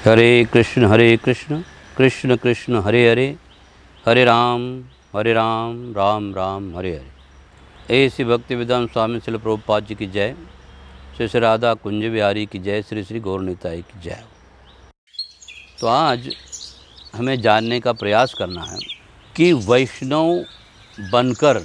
हरे कृष्ण कृष्ण कृष्ण हरे हरे, हरे राम राम राम हरे हरे। ऐसी भक्ति विद्वान स्वामी श्रील प्रभुपाद जी की जय, श्री श्री राधा कुंज बिहारी की जय, श्री श्री गौर निताई की जय। तो आज हमें जानने का प्रयास करना है कि वैष्णव बनकर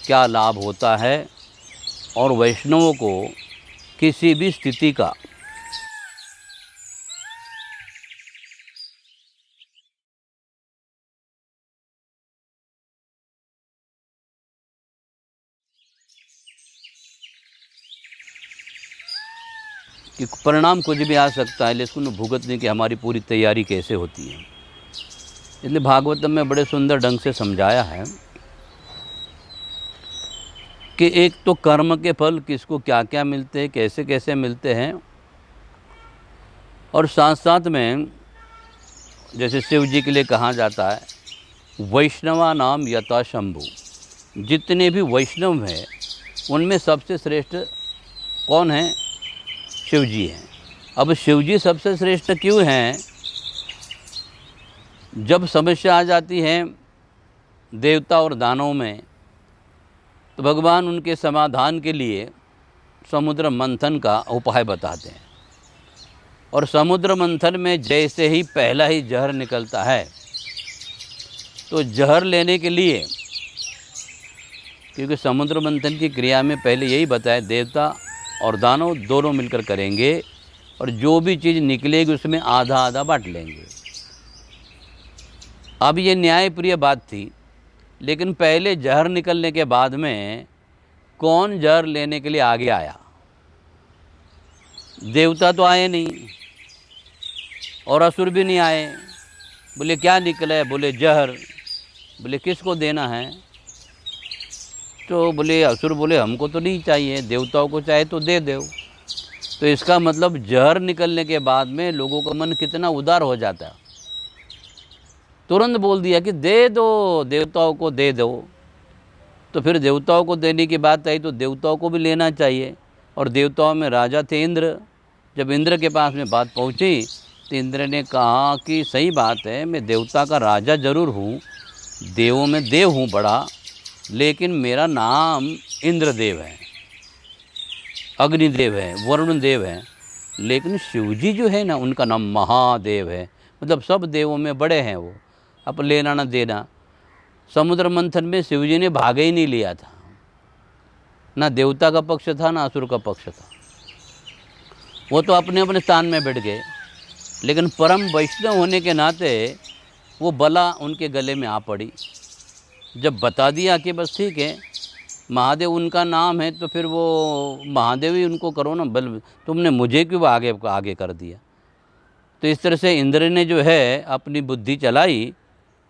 क्या लाभ होता है और वैष्णवों को किसी भी स्थिति का कि परिणाम कुछ भी आ सकता है, लेकिन भुगतने की हमारी पूरी तैयारी कैसे होती है। इसलिए भागवतम में बड़े सुंदर ढंग से समझाया है कि एक तो कर्म के फल किसको क्या क्या मिलते हैं, कैसे कैसे मिलते हैं, और साथ साथ में जैसे शिव जी के लिए कहा जाता है वैष्णवा नाम यथा शंभु। जितने भी वैष्णव हैं उनमें सबसे श्रेष्ठ कौन है? शिव जी हैं। अब शिव जी सबसे श्रेष्ठ क्यों हैं? जब समस्या आ जाती है देवता और दानवों में, तो भगवान उनके समाधान के लिए समुद्र मंथन का उपाय बताते हैं। और समुद्र मंथन में जैसे ही पहला ही जहर निकलता है, तो जहर लेने के लिए, क्योंकि समुद्र मंथन की क्रिया में पहले यही बताया देवता और दानव दोनों मिलकर करेंगे, और जो भी चीज़ निकलेगी उसमें आधा आधा बांट लेंगे। अब ये न्यायप्रिय बात थी, लेकिन पहले जहर निकलने के बाद में कौन जहर लेने के लिए आगे आया? देवता तो आए नहीं और असुर भी नहीं आए। बोले क्या निकला है? बोले जहर। बोले किसको देना है? तो बोले असुर बोले हमको तो नहीं चाहिए, देवताओं को चाहे तो दे दो। तो इसका मतलब जहर निकलने के बाद में लोगों का मन कितना उदार हो जाता। तुरंत बोल दिया कि दे दो, देवताओं को दे दो। तो फिर देवताओं को देने की बात आई तो देवताओं को भी लेना चाहिए। और देवताओं में राजा थे इंद्र। जब इंद्र के पास में बात पहुंची तो इंद्र ने कहा कि सही बात है, मैं देवता का राजा जरूर हूँ, देवों में देव हूँ बड़ा, लेकिन मेरा नाम इंद्रदेव है, अग्निदेव है, वरुण देव है। लेकिन शिवजी जो है ना, उनका नाम महादेव है, मतलब सब देवों में बड़े हैं वो। अब लेना ना देना। समुद्र मंथन में शिवजी ने भाग ही नहीं लिया था, ना देवता का पक्ष था ना असुर का पक्ष था। वो तो अपने अपने स्थान में बैठ गए, लेकिन परम वैष्णव होने के नाते वो बला उनके गले में आ पड़ी। जब बता दिया कि बस ठीक है महादेव उनका नाम है, तो फिर वो महादेव ही उनको करो ना, बल तुमने मुझे क्यों आगे कर दिया। तो इस तरह से इंद्र ने जो है अपनी बुद्धि चलाई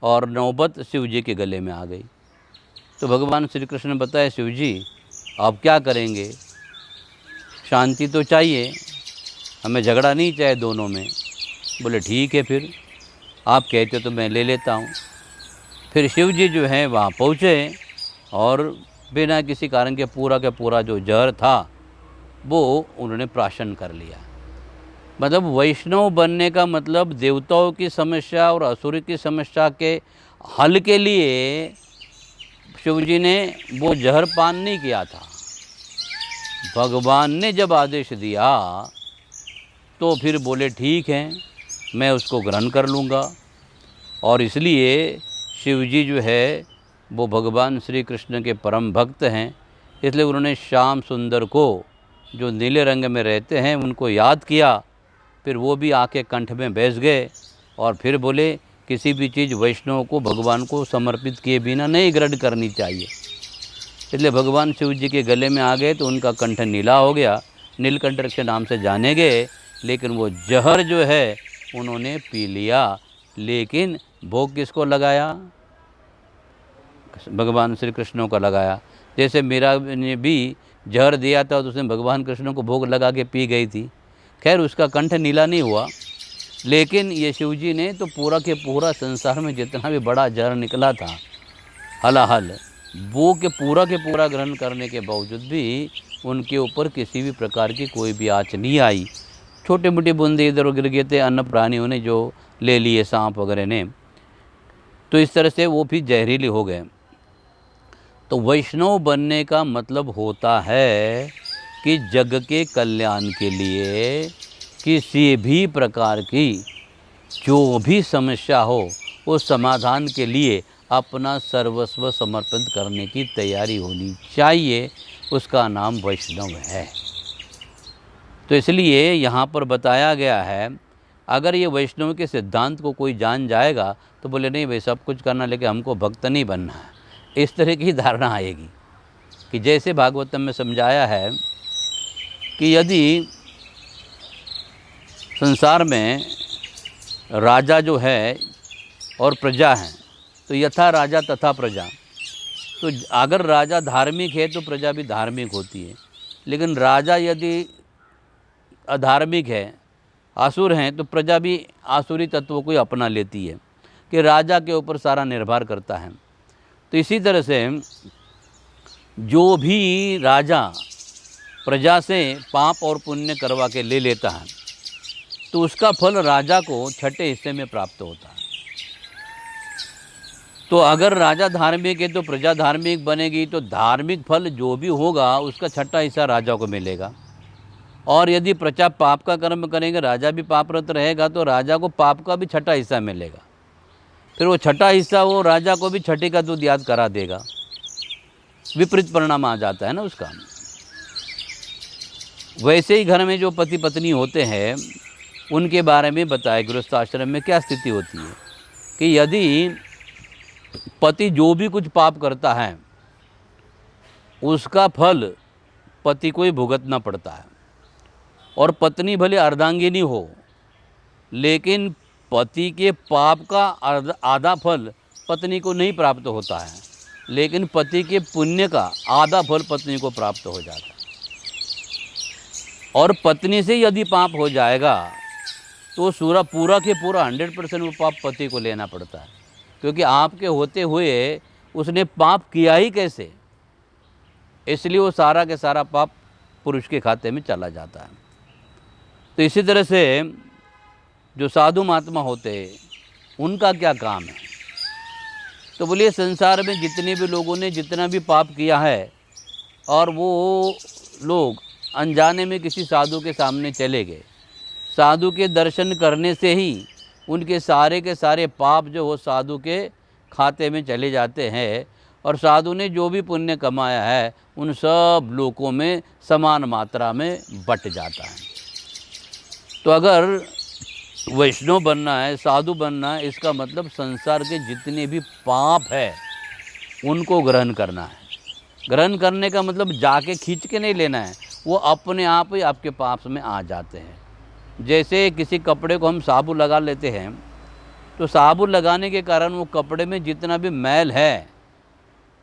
और नौबत शिव जी के गले में आ गई। तो भगवान श्री कृष्ण ने बताया शिव जी आप क्या करेंगे, शांति तो चाहिए, हमें झगड़ा नहीं चाहिए दोनों में। बोले ठीक है, फिर आप कहते हो तो मैं ले लेता हूँ। फिर शिव जी जो है वहाँ पहुँचे और बिना किसी कारण के पूरा जो जहर था वो उन्होंने प्राशन कर लिया। मतलब वैष्णव बनने का मतलब देवताओं की समस्या और असुर की समस्या के हल के लिए शिव जी ने वो जहर पान नहीं किया था। भगवान ने जब आदेश दिया तो फिर बोले ठीक है मैं उसको ग्रहण कर लूँगा। और इसलिए शिव जी जो है वो भगवान श्री कृष्ण के परम भक्त हैं। इसलिए उन्होंने श्याम सुंदर को, जो नीले रंग में रहते हैं, उनको याद किया। फिर वो भी आके कंठ में बैस गए और फिर बोले किसी भी चीज़ वैष्णव को भगवान को समर्पित किए बिना नहीं ग्रहण करनी चाहिए। इसलिए भगवान शिव जी के गले में आ गए तो उनका कंठ नीला हो गया, नीलकंठ के नाम से जाने गए। लेकिन वो जहर जो है उन्होंने पी लिया, लेकिन भोग किसको लगाया? भगवान श्री कृष्ण को लगाया। जैसे मीरा ने भी जहर दिया था तो उसने भगवान कृष्ण को भोग लगा के पी गई थी। खैर उसका कंठ नीला नहीं हुआ, लेकिन ये शिवजी ने तो पूरा के पूरा संसार में जितना भी बड़ा जहर निकला था हलाहल, वो के पूरा ग्रहण करने के बावजूद भी उनके ऊपर किसी भी प्रकार की कोई भी आँच नहीं आई। छोटे मोटे बूंदे इधर गिर गए थे, अन्य प्राणियों ने जो ले लिए, सांप वगैरह ने, तो इस तरह से वो भी जहरीले हो गए। तो वैष्णव बनने का मतलब होता है कि जग के कल्याण के लिए किसी भी प्रकार की जो भी समस्या हो उस समाधान के लिए अपना सर्वस्व समर्पित करने की तैयारी होनी चाहिए, उसका नाम वैष्णव है। तो इसलिए यहाँ पर बताया गया है, अगर ये वैष्णव के सिद्धांत को कोई जान जाएगा तो बोले नहीं भाई सब कुछ करना लेकिन हमको भक्त नहीं बनना है, इस तरह की धारणा आएगी। कि जैसे भागवतम में समझाया है कि यदि संसार में राजा जो है और प्रजा है तो यथा राजा तथा प्रजा, तो अगर राजा धार्मिक है तो प्रजा भी धार्मिक होती है, लेकिन राजा यदि अधार्मिक है, आसुर हैं, तो प्रजा भी आसुरी तत्वों को अपना लेती है कि राजा के ऊपर सारा निर्भर करता है। तो इसी तरह से जो भी राजा प्रजा से पाप और पुण्य करवा के ले लेता है तो उसका फल राजा को छठे हिस्से में प्राप्त होता है। तो अगर राजा धार्मिक है तो प्रजा धार्मिक बनेगी, तो धार्मिक फल जो भी होगा उसका छठा हिस्सा राजा को मिलेगा। और यदि प्रजा पाप का कर्म करेंगे, राजा भी पापरत रहेगा, तो राजा को पाप का भी छठा हिस्सा मिलेगा। फिर वो छठा हिस्सा वो राजा को भी छठी का दूध याद करा देगा। विपरीत परिणाम आ जाता है ना उसका। वैसे ही घर में जो पति पत्नी होते हैं उनके बारे में बताया गृहस्थाश्रम में क्या स्थिति होती है कि यदि पति जो भी कुछ पाप करता है उसका फल पति को ही भुगतना पड़ता है, और पत्नी भले अर्धांगिनी हो लेकिन पति के पाप का आधा फल पत्नी को नहीं प्राप्त होता है, लेकिन पति के पुण्य का आधा फल पत्नी को प्राप्त हो जाता है। और पत्नी से यदि पाप हो जाएगा तो पूरा के पूरा 100% वो पाप पति को लेना पड़ता है, क्योंकि आपके होते हुए उसने पाप किया ही कैसे, इसलिए वो सारा के सारा पाप पुरुष के खाते में चला जाता है। तो इसी तरह से जो साधु महात्मा होते हैं उनका क्या काम है, तो बोलिए संसार में जितने भी लोगों ने जितना भी पाप किया है और वो लोग अनजाने में किसी साधु के सामने चले गए, साधु के दर्शन करने से ही उनके सारे के सारे पाप जो हो साधु के खाते में चले जाते हैं, और साधु ने जो भी पुण्य कमाया है उन सब लोगों में समान मात्रा में बट जाता है। तो अगर वैष्णव बनना है, साधु बनना है, इसका मतलब संसार के जितने भी पाप है उनको ग्रहण करना है। ग्रहण करने का मतलब जाके खींच के नहीं लेना है, वो अपने आप ही आपके पाप में आ जाते हैं। जैसे किसी कपड़े को हम साबुन लगा लेते हैं तो साबुन लगाने के कारण वो कपड़े में जितना भी मैल है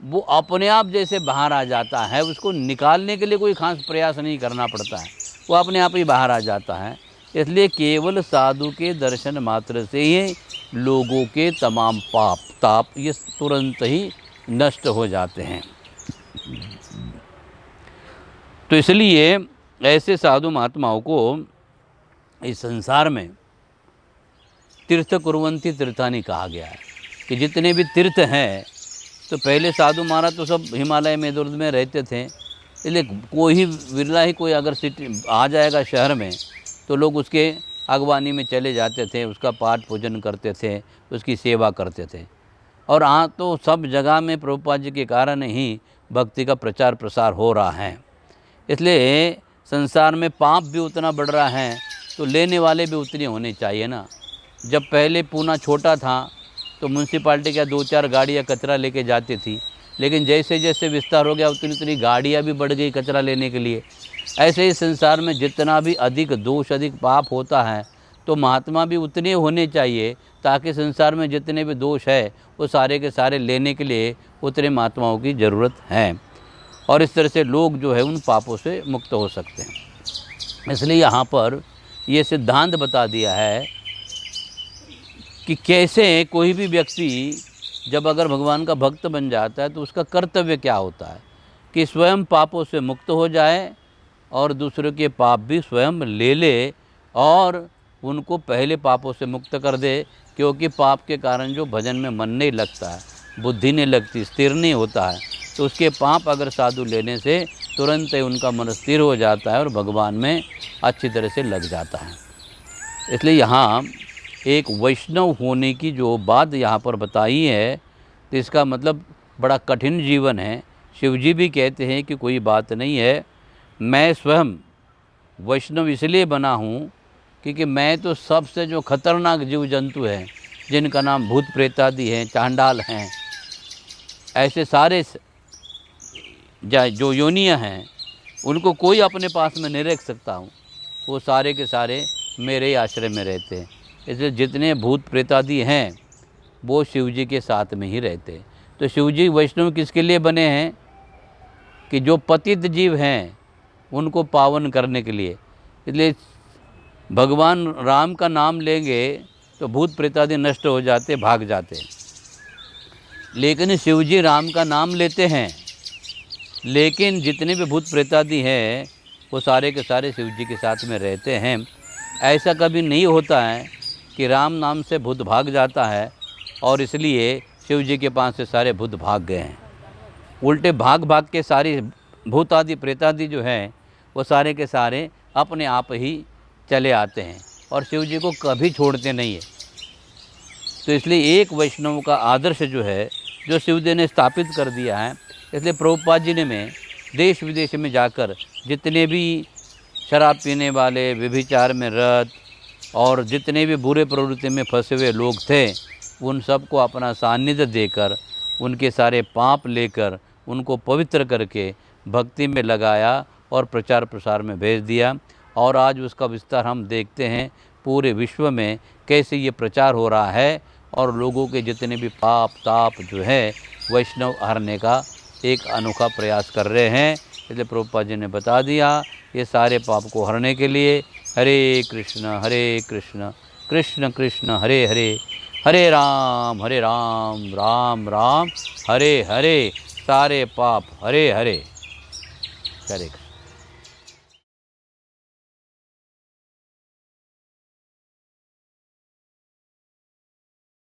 वो अपने आप जैसे बाहर आ जाता है, उसको निकालने के लिए कोई खास प्रयास नहीं करना पड़ता है, वो अपने आप ही बाहर आ जाता है। इसलिए केवल साधु के दर्शन मात्र से ही लोगों के तमाम पाप ताप ये तुरंत ही नष्ट हो जाते हैं। तो इसलिए ऐसे साधु महात्माओं को इस संसार में तीर्थ कुर्वन्ति तीर्थानि कहा गया है कि जितने भी तीर्थ हैं, तो पहले साधु महाराज तो सब हिमालय में इधर में रहते थे, इसलिए कोई ही विरला ही कोई अगर सिटी आ जाएगा शहर में तो लोग उसके अगवानी में चले जाते थे, उसका पाठ पूजन करते थे, उसकी सेवा करते थे। और हाँ, तो सब जगह में प्रभुपाद जी के कारण ही भक्ति का प्रचार प्रसार हो रहा है। इसलिए संसार में पाप भी उतना बढ़ रहा है तो लेने वाले भी उतने होने चाहिए ना। जब पहले पूना छोटा था तो म्यूनसिपाल्टी क्या 2-4 गाड़ियाँ कचरा लेके जाती थी, लेकिन जैसे जैसे विस्तार हो गया उतनी उतनी गाड़ियाँ भी बढ़ गई कचरा लेने के लिए। ऐसे ही संसार में जितना भी अधिक दोष अधिक पाप होता है तो महात्मा भी उतने होने चाहिए, ताकि संसार में जितने भी दोष है वो सारे के सारे लेने के लिए उतने महात्माओं की ज़रूरत है, और इस तरह से लोग जो है उन पापों से मुक्त हो सकते हैं। इसलिए यहाँ पर ये सिद्धांत बता दिया है कि कैसे कोई भी व्यक्ति जब अगर भगवान का भक्त बन जाता है तो उसका कर्तव्य क्या होता है कि स्वयं पापों से मुक्त हो जाए और दूसरों के पाप भी स्वयं ले ले, और उनको पहले पापों से मुक्त कर दे, क्योंकि पाप के कारण जो भजन में मन नहीं लगता है, बुद्धि नहीं लगती, स्थिर नहीं होता है, तो उसके पाप अगर साधु लेने से तुरंत ही उनका मन स्थिर हो जाता है और भगवान में अच्छी तरह से लग जाता है। इसलिए यहाँ एक वैष्णव होने की जो बात यहाँ पर बताई है, तो इसका मतलब बड़ा कठिन जीवन है। शिवजी भी कहते हैं कि कोई बात नहीं है, मैं स्वयं वैष्णव इसलिए बना हूँ क्योंकि मैं तो सबसे जो खतरनाक जीव जंतु हैं, जिनका नाम भूत प्रेत आदि हैं, चांडाल हैं, ऐसे सारे जो योनियाँ हैं, उनको कोई अपने पास में नहीं रख सकता हूँ। वो सारे के सारे मेरे ही आश्रय में रहते हैं। इसलिए जितने भूत प्रेत आदि हैं वो शिवजी के साथ में ही रहते हैं। तो शिवजी वैष्णव किसके लिए बने हैं? कि जो पतित जीव हैं उनको पावन करने के लिए। इसलिए भगवान राम का नाम लेंगे तो भूत प्रेत आदि नष्ट हो जाते, भाग जाते। लेकिन शिवजी राम का नाम लेते हैं, लेकिन जितने भी भूत प्रेत आदि हैं वो सारे के सारे शिवजी के साथ में रहते हैं। ऐसा कभी नहीं होता है कि राम नाम से भूत भाग जाता है और इसलिए शिवजी के पास से सारे भूत भाग गए हैं। उल्टे भाग भाग के सारे भूत आदि प्रेत आदि जो हैं वो सारे के सारे अपने आप ही चले आते हैं और शिवजी को कभी छोड़ते नहीं है। तो इसलिए एक वैष्णव का आदर्श जो है, जो शिवजी ने स्थापित कर दिया है, इसलिए प्रभुपाद जी ने में देश विदेश में जाकर जितने भी शराब पीने वाले, व्यभिचार में रत और जितने भी बुरे प्रवृत्ति में फंसे हुए लोग थे, उन सबको अपना सानिध्य देकर, उनके सारे पाप लेकर, उनको पवित्र करके भक्ति में लगाया और प्रचार प्रसार में भेज दिया। और आज उसका विस्तार हम देखते हैं पूरे विश्व में कैसे ये प्रचार हो रहा है और लोगों के जितने भी पाप ताप जो है वैष्णव हरने का एक अनोखा प्रयास कर रहे हैं। इसलिए प्रभुपाद जी ने बता दिया, ये सारे पाप को हरने के लिए हरे कृष्ण कृष्ण कृष्ण हरे हरे, हरे राम राम राम हरे हरे, सारे पाप हरे हरे। हरे।